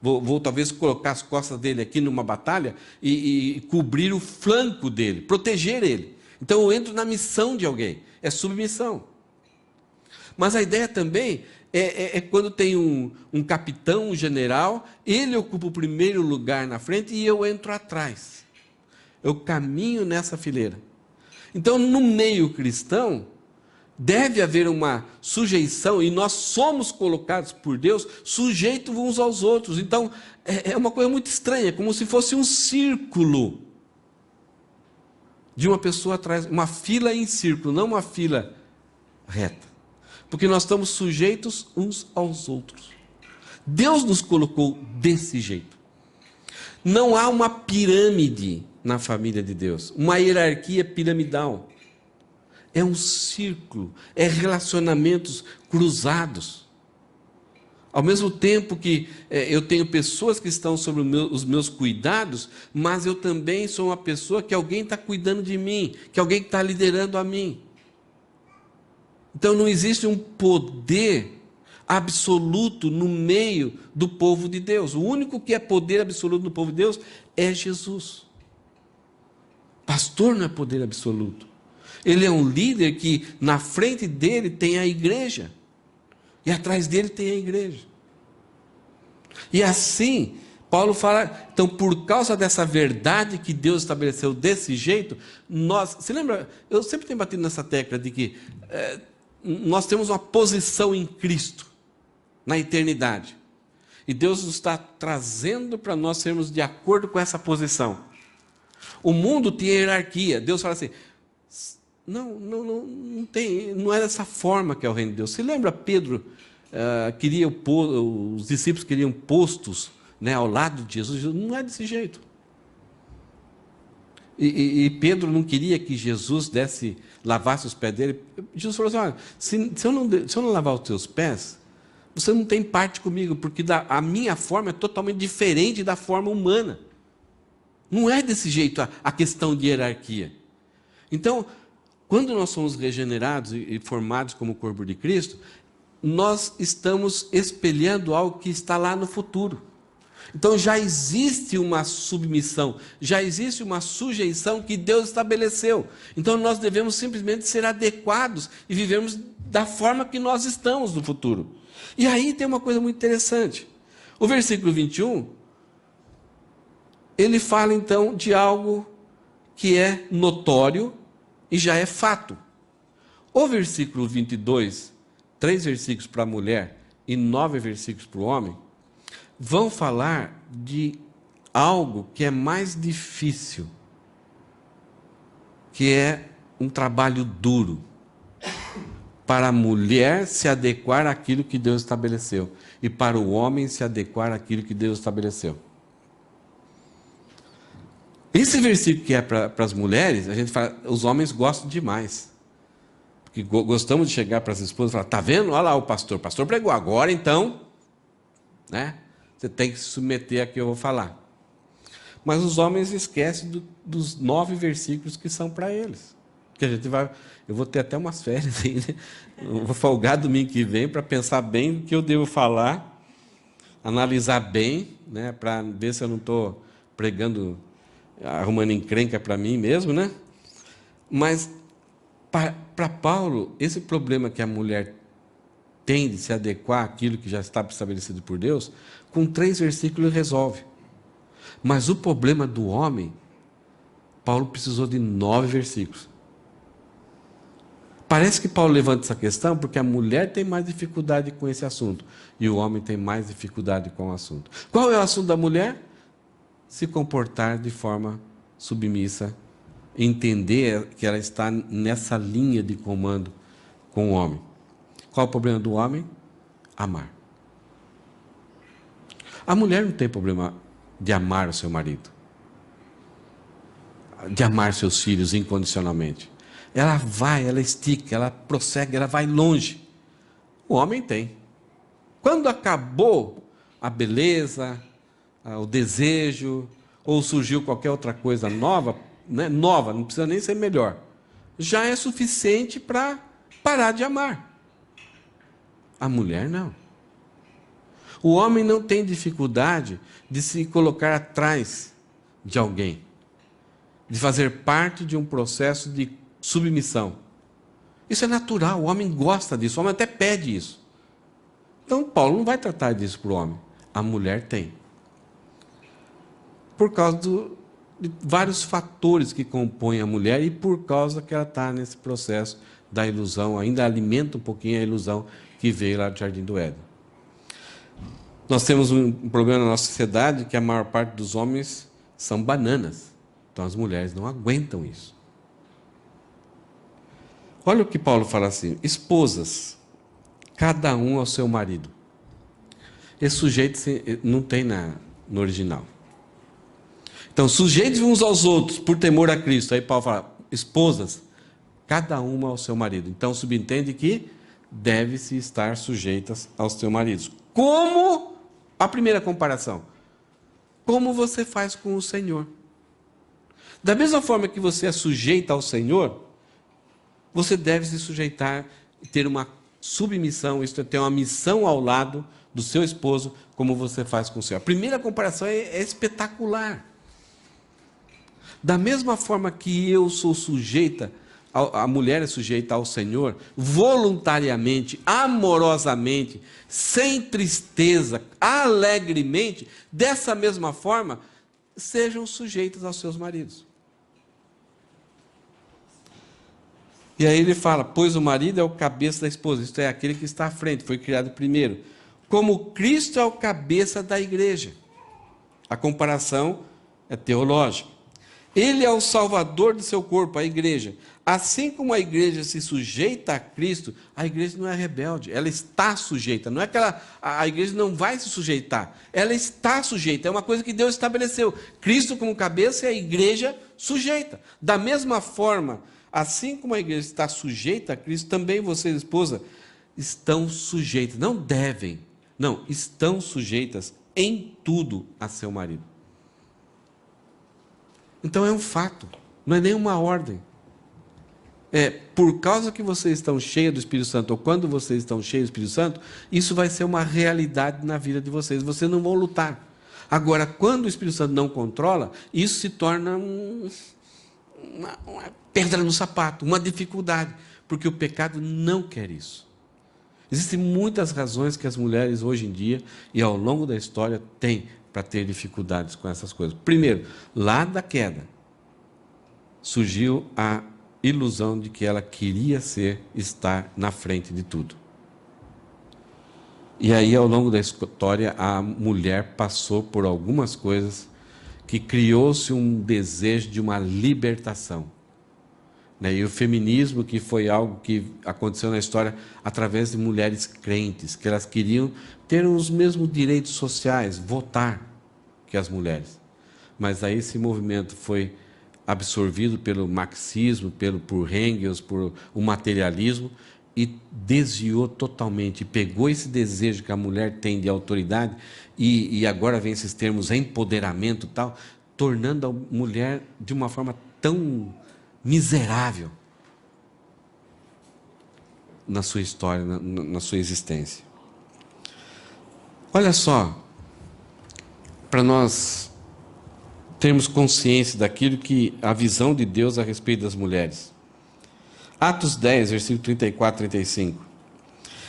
Vou talvez colocar as costas dele aqui numa batalha e cobrir o flanco dele, proteger ele. Então eu entro na missão de alguém, é submissão. Mas a ideia também é quando tem um capitão, um general, ele ocupa o primeiro lugar na frente e eu entro atrás. Eu caminho nessa fileira. Então no meio cristão, deve haver uma sujeição, e nós somos colocados por Deus sujeitos uns aos outros. Então, é uma coisa muito estranha, como se fosse um círculo de uma pessoa atrás, uma fila em círculo, não uma fila reta. Porque nós estamos sujeitos uns aos outros. Deus nos colocou desse jeito. Não há uma pirâmide na família de Deus, uma hierarquia piramidal. É um círculo, é relacionamentos cruzados. Ao mesmo tempo que eu tenho pessoas que estão sob os meus cuidados, mas eu também sou uma pessoa que alguém está cuidando de mim, que alguém está liderando a mim. Então não existe um poder absoluto no meio do povo de Deus. O único que é poder absoluto no povo de Deus é Jesus. Pastor não é poder absoluto. Ele é um líder que na frente dele tem a igreja. E atrás dele tem a igreja. E assim, Paulo fala, então por causa dessa verdade que Deus estabeleceu desse jeito, você lembra, eu sempre tenho batido nessa tecla de que nós temos uma posição em Cristo, na eternidade. E Deus nos está trazendo para nós sermos de acordo com essa posição. O mundo tem hierarquia. Deus fala assim, não tem, não é dessa forma que é o reino de Deus. Se lembra Pedro, os discípulos queriam postos, né, ao lado de Jesus. Não é desse jeito. E Pedro não queria que Jesus lavasse os pés dele. Jesus falou assim: olha, se eu não lavar os teus pés, você não tem parte comigo, porque a minha forma é totalmente diferente da forma humana. Não é desse jeito a questão de hierarquia. Então, quando nós somos regenerados e formados como o corpo de Cristo, nós estamos espelhando algo que está lá no futuro. Então já existe uma submissão, já existe uma sujeição que Deus estabeleceu. Então nós devemos simplesmente ser adequados e vivermos da forma que nós estamos no futuro. E aí tem uma coisa muito interessante. O versículo 21, ele fala então de algo que é notório e já é fato. O versículo 22, 3 versículos para a mulher e 9 versículos para o homem, vão falar de algo que é mais difícil, que é um trabalho duro, para a mulher se adequar àquilo que Deus estabeleceu, e para o homem se adequar àquilo que Deus estabeleceu. Esse versículo que é para as mulheres, a gente fala, os homens gostam demais. Porque gostamos de chegar para as esposas e falar: está vendo? Olha lá o pastor pregou, agora então, né? Você tem que se submeter a que eu vou falar. Mas os homens esquecem dos 9 versículos que são para eles. Que eu vou ter até umas férias aí, né? Eu vou folgar domingo que vem para pensar bem o que eu devo falar, analisar bem, né? Para ver se eu não estou pregando, arrumando encrenca para mim mesmo, né? Mas para Paulo, esse problema que a mulher tem de se adequar àquilo que já está estabelecido por Deus, com 3 versículos resolve. Mas o problema do homem, Paulo precisou de 9 versículos. Parece que Paulo levanta essa questão porque a mulher tem mais dificuldade com esse assunto e o homem tem mais dificuldade com o assunto. Qual é o assunto da mulher? Se comportar de forma submissa, entender que ela está nessa linha de comando com o homem. Qual é o problema do homem? Amar. A mulher não tem problema de amar o seu marido, de amar seus filhos incondicionalmente. Ela estica, ela prossegue, ela vai longe. O homem tem. Quando acabou a beleza, o desejo, ou surgiu qualquer outra coisa nova, né? Nova, não precisa nem ser melhor, já é suficiente para parar de amar. A mulher não. O homem não tem dificuldade de se colocar atrás de alguém, de fazer parte de um processo de submissão. Isso é natural, o homem gosta disso, o homem até pede isso. Então Paulo não vai tratar disso para o homem. A mulher tem. Por causa de vários fatores que compõem a mulher e por causa que ela está nesse processo da ilusão, ainda alimenta um pouquinho a ilusão que veio lá do Jardim do Éden. Nós temos um problema na nossa sociedade que a maior parte dos homens são bananas. Então as mulheres não aguentam isso. Olha o que Paulo fala assim: esposas, cada um ao seu marido. Esse sujeito não tem no original. Então, sujeitos uns aos outros por temor a Cristo. Aí Paulo fala: esposas, cada uma ao seu marido. Então subentende que deve-se estar sujeitas aos seus maridos. Como a primeira comparação? Como você faz com o Senhor. Da mesma forma que você é sujeita ao Senhor, você deve se sujeitar, ter uma submissão, isto é, ter uma missão ao lado do seu esposo, como você faz com o Senhor. A primeira comparação é espetacular. Da mesma forma que eu sou sujeita, a mulher é sujeita ao Senhor, voluntariamente, amorosamente, sem tristeza, alegremente, dessa mesma forma, sejam sujeitas aos seus maridos. E aí ele fala: pois o marido é o cabeça da esposa, isto é, aquele que está à frente, foi criado primeiro, como Cristo é o cabeça da igreja. A comparação é teológica. Ele é o salvador do seu corpo, a igreja. Assim como a igreja se sujeita a Cristo, a igreja não é rebelde, ela está sujeita. Não é que a igreja não vai se sujeitar, ela está sujeita, é uma coisa que Deus estabeleceu. Cristo como cabeça e a igreja sujeita. Da mesma forma, assim como a igreja está sujeita a Cristo, também vocês, esposa, estão sujeitas. Não devem, não, estão sujeitas em tudo a seu marido. Então é um fato, não é nenhuma ordem. Por causa que vocês estão cheios do Espírito Santo, ou quando vocês estão cheios do Espírito Santo, isso vai ser uma realidade na vida de vocês. Vocês não vão lutar. Agora, quando o Espírito Santo não controla, isso se torna uma pedra no sapato, uma dificuldade, porque o pecado não quer isso. Existem muitas razões que as mulheres hoje em dia e ao longo da história têm para ter dificuldades com essas coisas. Primeiro, lá da queda, surgiu a ilusão de que ela queria estar na frente de tudo. E aí, ao longo da história, a mulher passou por algumas coisas que criou-se um desejo de uma libertação. E o feminismo, que foi algo que aconteceu na história através de mulheres crentes, que elas queriam ter os mesmos direitos sociais, votar que as mulheres. Mas aí esse movimento foi absorvido pelo marxismo, por Engels, por o materialismo, e desviou totalmente, pegou esse desejo que a mulher tem de autoridade, e agora vem esses termos empoderamento e tal, tornando a mulher de uma forma tão miserável na sua história, na sua existência. Olha só, para nós termos consciência daquilo que a visão de Deus a respeito das mulheres. Atos 10, versículo 34 e 35.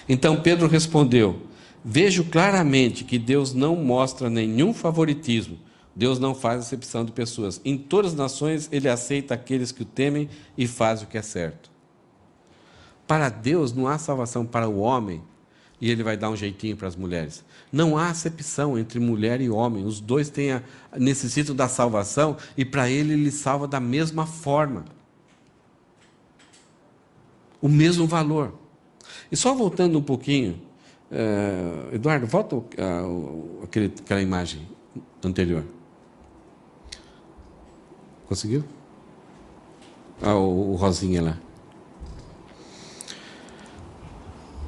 Então Pedro respondeu: vejo claramente que Deus não mostra nenhum favoritismo. Deus não faz acepção de pessoas. Em todas as nações, Ele aceita aqueles que o temem e faz o que é certo. Para Deus, não há salvação para o homem e Ele vai dar um jeitinho para as mulheres. Não há acepção entre mulher e homem. Os dois necessitam da salvação e para Ele salva da mesma forma. O mesmo valor. E só voltando um pouquinho, Eduardo, volta aquela imagem anterior. Conseguiu? O rosinha lá.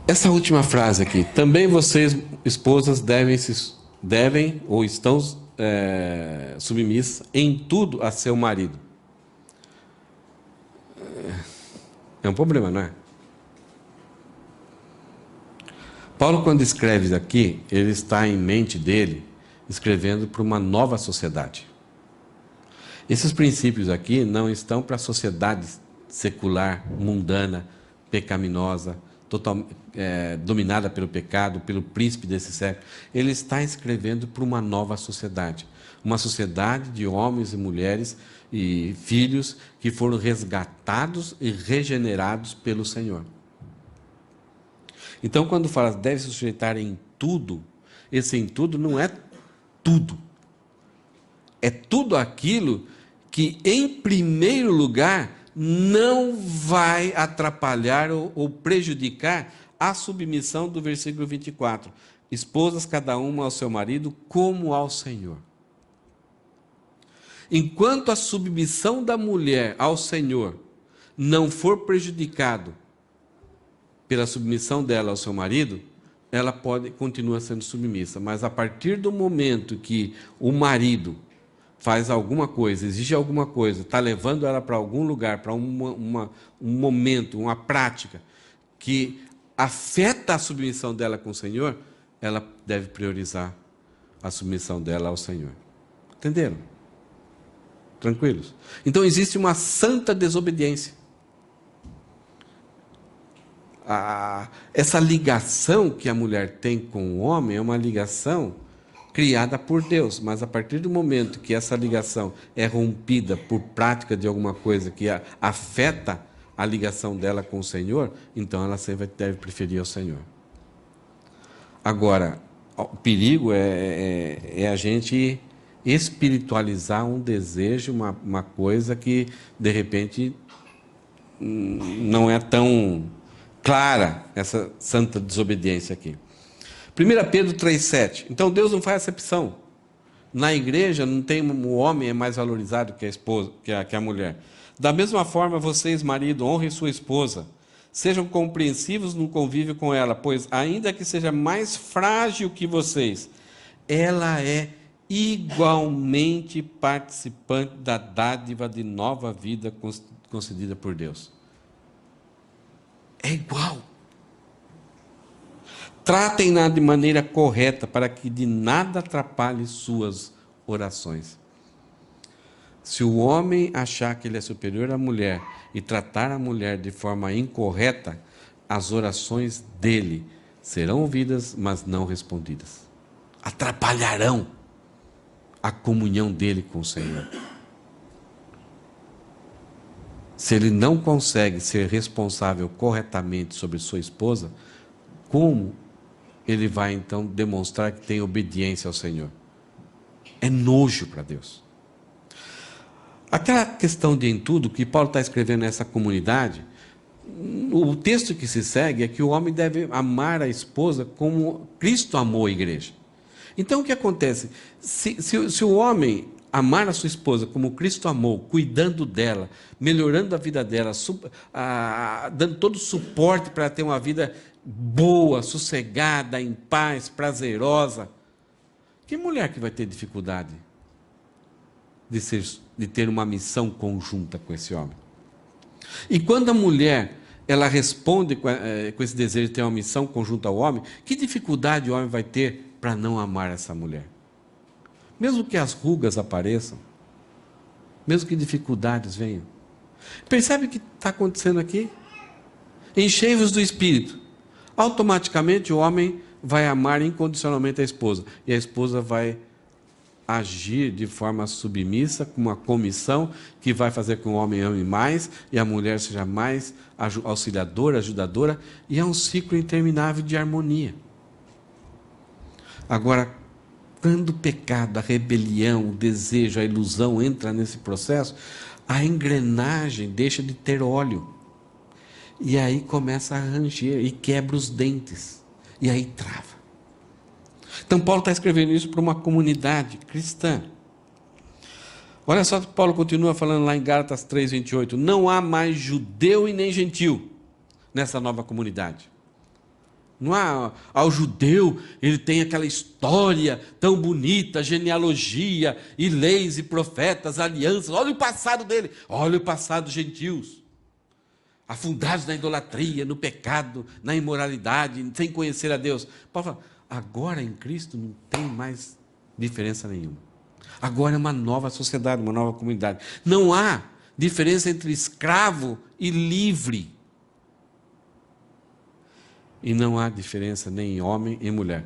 Essa última frase aqui. Também vocês, esposas, devem ou estão submissas em tudo a seu marido. É um problema, não é? Paulo, quando escreve aqui, ele está em mente dele, escrevendo para uma nova sociedade. Esses princípios aqui não estão para a sociedade secular, mundana, pecaminosa, dominada pelo pecado, pelo príncipe desse século. Ele está escrevendo para uma nova sociedade. Uma sociedade de homens e mulheres e filhos que foram resgatados e regenerados pelo Senhor. Então, quando fala deve se sujeitar em tudo, esse em tudo não é tudo. É tudo aquilo que, em primeiro lugar, não vai atrapalhar ou prejudicar a submissão do versículo 24. Esposas, cada uma ao seu marido, como ao Senhor. Enquanto a submissão da mulher ao Senhor não for prejudicado pela submissão dela ao seu marido, ela continua sendo submissa. Mas a partir do momento que o marido faz alguma coisa, exige alguma coisa, está levando ela para algum lugar, para um momento, uma prática que afeta a submissão dela com o Senhor, ela deve priorizar a submissão dela ao Senhor. Entenderam? Tranquilos? Então existe uma santa desobediência. Essa ligação que a mulher tem com o homem é uma ligação criada por Deus, mas a partir do momento que essa ligação é rompida por prática de alguma coisa que afeta a ligação dela com o Senhor, então ela sempre deve preferir ao Senhor. Agora, o perigo é a gente espiritualizar um desejo, uma coisa que, de repente, não é tão clara, essa santa desobediência aqui. 1 Pedro 3,7. Então Deus não faz acepção. Na igreja não tem, o homem é mais valorizado que a esposa, que a mulher. Da mesma forma, vocês, marido, honrem sua esposa. Sejam compreensivos no convívio com ela, pois ainda que seja mais frágil que vocês, ela é igualmente participante da dádiva de nova vida concedida por Deus. É igual. Tratem-na de maneira correta, para que de nada atrapalhe suas orações. Se o homem achar que ele é superior à mulher e tratar a mulher de forma incorreta, as orações dele serão ouvidas, mas não respondidas. Atrapalharão a comunhão dele com o Senhor. Se ele não consegue ser responsável corretamente sobre sua esposa, como ele vai então demonstrar que tem obediência ao Senhor? É nojo para Deus. Aquela questão de em tudo que Paulo está escrevendo nessa comunidade, o texto que se segue é que o homem deve amar a esposa como Cristo amou a igreja. Então o que acontece? Se o homem amar a sua esposa como Cristo amou, cuidando dela, melhorando a vida dela, dando todo o suporte para ter uma vida boa, sossegada, em paz, prazerosa, que mulher que vai ter dificuldade de ter uma missão conjunta com esse homem? E quando a mulher ela responde com esse desejo de ter uma missão conjunta ao homem, que dificuldade o homem vai ter para não amar essa mulher? Mesmo que as rugas apareçam, mesmo que dificuldades venham. Percebe o que está acontecendo aqui? Enchei-vos do Espírito. Automaticamente o homem vai amar incondicionalmente a esposa. E a esposa vai agir de forma submissa, com uma comissão que vai fazer com que o homem ame mais e a mulher seja mais auxiliadora, ajudadora. E é um ciclo interminável de harmonia. Agora, quando o pecado, a rebelião, o desejo, a ilusão entra nesse processo, a engrenagem deixa de ter óleo. E aí começa a ranger e quebra os dentes. E aí trava. Então Paulo está escrevendo isso para uma comunidade cristã. Olha só que Paulo continua falando lá em Gálatas 3:28. Não há mais judeu e nem gentil nessa nova comunidade. Não há, ao judeu, ele tem aquela história tão bonita, genealogia, e leis e profetas, alianças. Olha o passado dele, olha o passado dos gentios. Afundados na idolatria, no pecado, na imoralidade, sem conhecer a Deus. Paulo fala, agora em Cristo não tem mais diferença nenhuma. Agora é uma nova sociedade, uma nova comunidade. Não há diferença entre escravo e livre. E não há diferença nem em homem e mulher.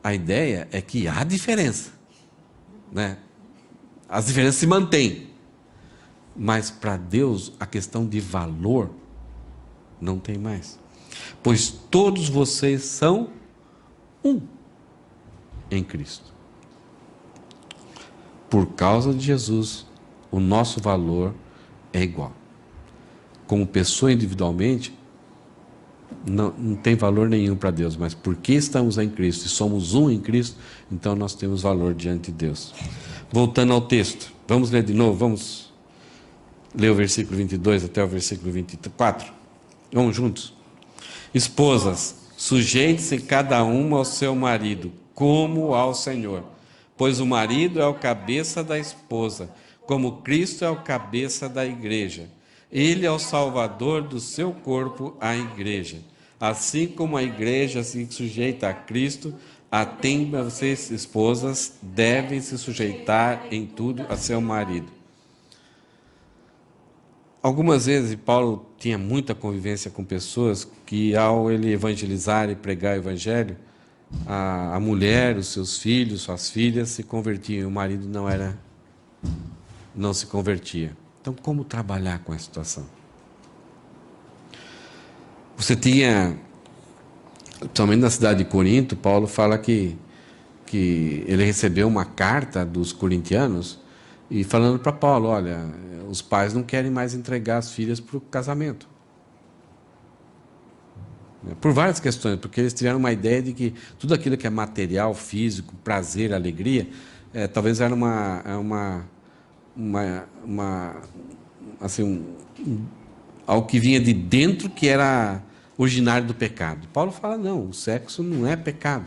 A ideia é que há diferença, né? As diferenças se mantêm. Mas para Deus, a questão de valor não tem mais. Pois todos vocês são um em Cristo. Por causa de Jesus, o nosso valor é igual. Como pessoa individualmente, não tem valor nenhum para Deus, mas porque estamos em Cristo e somos um em Cristo, então nós temos valor diante de Deus. Voltando ao texto, vamos ler de novo, vamos ler o versículo 22 até o versículo 24. Vamos juntos? Esposas, sujeite-se cada uma ao seu marido, como ao Senhor, pois o marido é o cabeça da esposa, como Cristo é o cabeça da igreja. Ele é o salvador do seu corpo, a igreja. Assim como a igreja se sujeita a Cristo, assim vocês, esposas, devem se sujeitar em tudo a seu marido. Algumas vezes Paulo tinha muita convivência com pessoas que, ao ele evangelizar e pregar o evangelho, a mulher, os seus filhos, suas filhas se convertiam, e o marido não se convertia. Então, como trabalhar com a situação? Você tinha, principalmente na cidade de Corinto, Paulo fala que que ele recebeu uma carta dos corintianos e falando para Paulo, olha, os pais não querem mais entregar as filhas para o casamento. Por várias questões, porque eles tiveram uma ideia de que tudo aquilo que é material, físico, prazer, alegria, talvez era algo que vinha de dentro que era originário do pecado. Paulo fala, não, o sexo não é pecado.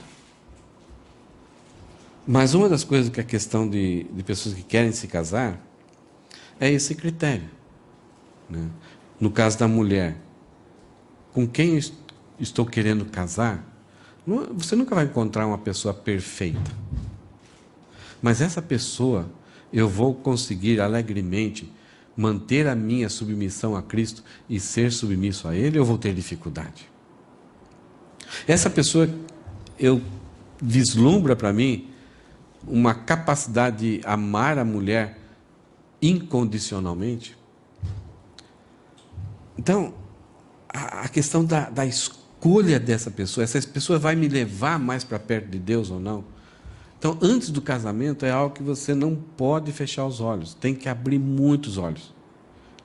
Mas uma das coisas que a questão de pessoas que querem se casar é esse critério. Né? No caso da mulher, com quem estou querendo casar, você nunca vai encontrar uma pessoa perfeita. Mas essa pessoa, eu vou conseguir alegremente manter a minha submissão a Cristo e ser submisso a Ele, ou vou ter dificuldade? Essa pessoa, eu vislumbra para mim uma capacidade de amar a mulher incondicionalmente. Então, a questão da escolha dessa pessoa, essa pessoa vai me levar mais para perto de Deus ou não? Então, antes do casamento, é algo que você não pode fechar os olhos, tem que abrir muitos olhos.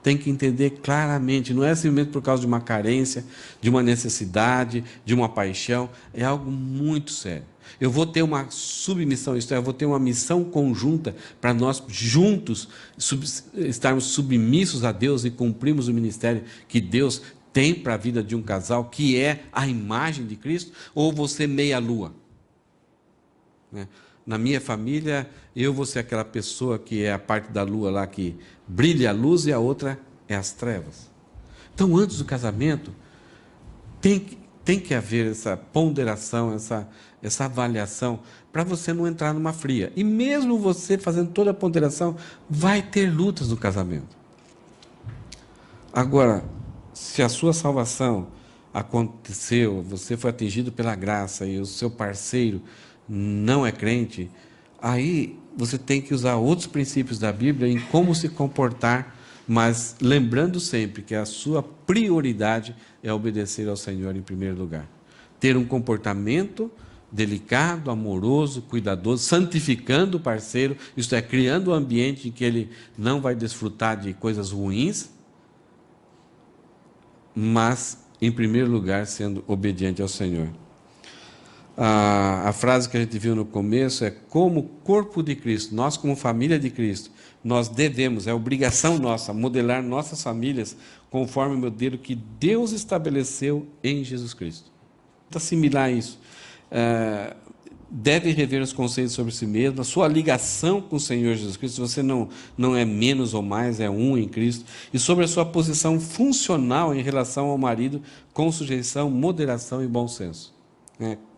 Tem que entender claramente, não é simplesmente por causa de uma carência, de uma necessidade, de uma paixão, é algo muito sério. Eu vou ter uma submissão, isto é, eu vou ter uma missão conjunta para nós juntos estarmos submissos a Deus e cumprirmos o ministério que Deus tem para a vida de um casal, que é a imagem de Cristo, ou você meia-lua? Né? Na minha família, eu vou ser aquela pessoa que é a parte da lua lá que brilha a luz e a outra é as trevas. Então, antes do casamento, tem que haver essa ponderação, essa avaliação, para você não entrar numa fria. E mesmo você fazendo toda a ponderação, vai ter lutas no casamento. Agora, se a sua salvação aconteceu, você foi atingido pela graça e o seu parceiro não é crente, aí você tem que usar outros princípios da Bíblia em como se comportar, mas lembrando sempre que a sua prioridade é obedecer ao Senhor em primeiro lugar. Ter um comportamento delicado, amoroso, cuidadoso, santificando o parceiro, isto é, criando um ambiente em que ele não vai desfrutar de coisas ruins, mas, em primeiro lugar, sendo obediente ao Senhor. A frase que a gente viu no começo é: como corpo de Cristo, nós como família de Cristo, nós devemos, é obrigação nossa, modelar nossas famílias conforme o modelo que Deus estabeleceu em Jesus Cristo. Assimilar isso. Deve rever os conceitos sobre si mesmo, a sua ligação com o Senhor Jesus Cristo, você não é menos ou mais, é um em Cristo, e sobre a sua posição funcional em relação ao marido, com sujeição, moderação e bom senso.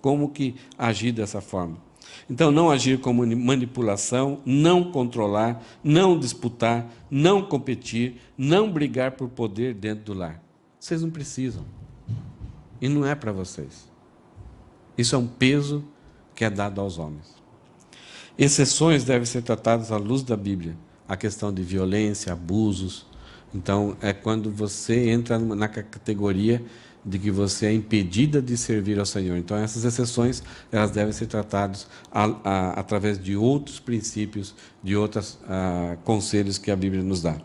Como que agir dessa forma? Então, não agir com manipulação, não controlar, não disputar, não competir, não brigar por poder dentro do lar. Vocês não precisam. E não é para vocês. Isso é um peso que é dado aos homens. Exceções devem ser tratadas à luz da Bíblia. A questão de violência, abusos. Então, é quando você entra na categoria de que você é impedida de servir ao Senhor. Então, essas exceções, elas devem ser tratadas através de outros princípios, de outros conselhos que a Bíblia nos dá.